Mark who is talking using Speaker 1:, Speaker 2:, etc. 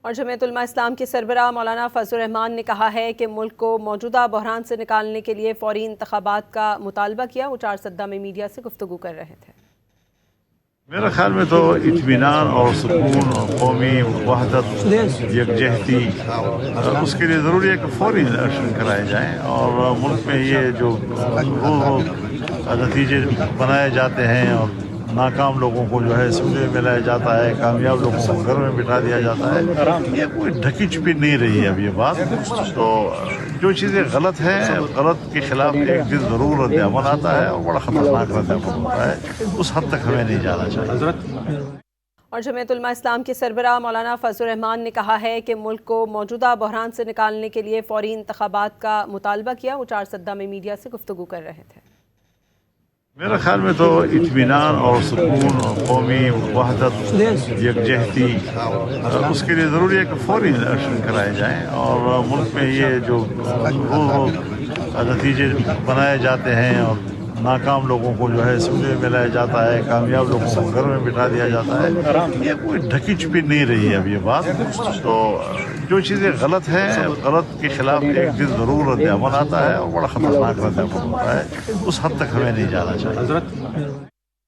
Speaker 1: اور جمعیت علماء اسلام کے سربراہ مولانا فضل الرحمان نے کہا ہے کہ ملک کو موجودہ بحران سے نکالنے کے لیے فوری انتخابات کا مطالبہ کیا۔ وہ چارسدہ میں میڈیا سے گفتگو کر رہے تھے۔
Speaker 2: میرے خیال میں تو اطمینان اور سکون اور قومی وحدت یکجہتی اس کے لیے ضروری ہے کہ فوری الیکشن کرائے جائیں، اور ملک میں یہ جو روز نتیجے بنائے جاتے ہیں اور ناکام لوگوں کو جو ہے اسمبلی میں لایا جاتا ہے، کامیاب لوگوں کو گھر میں بٹھا دیا جاتا ہے، یہ کوئی ڈھکی چھپی نہیں رہی ہے اب یہ بات۔ تو جو چیزیں غلط ہیں، غلط کے خلاف ایک دن ضرور رد عمل آتا ہے اور بڑا خطرناک رد عمل ہوتا ہے، اس حد تک ہمیں نہیں جانا چاہیے۔
Speaker 1: اور جمعیت علماء اسلام کے سربراہ مولانا فضل الرحمان نے کہا ہے کہ ملک کو موجودہ بحران سے نکالنے کے لیے فوری انتخابات کا مطالبہ کیا۔ وہ چارسدہ میں میڈیا سے گفتگو کر رہے تھے۔
Speaker 2: میرے خیال میں تو اطمینان اور سکون اور قومی وحدت یکجہتی اس کے لیے ضروری ہے کہ فوری الیکشن کرائے جائیں، اور ملک میں یہ جو روز نتیجے بنائے جاتے ہیں اور ناکام لوگوں کو جو ہے اسمبلی میں لایا جاتا ہے، کامیاب لوگوں کو گھر میں بٹھا دیا جاتا ہے، یہ کوئی ڈھکی چھپی نہیں رہی ہے اب یہ بات۔ تو جو چیزیں غلط ہیں، غلط کے خلاف ایک دن ضرور رد عمل آتا ہے اور بڑا خطرناک رد عمل ہوتا ہے، اس حد تک ہمیں نہیں جانا چاہیے۔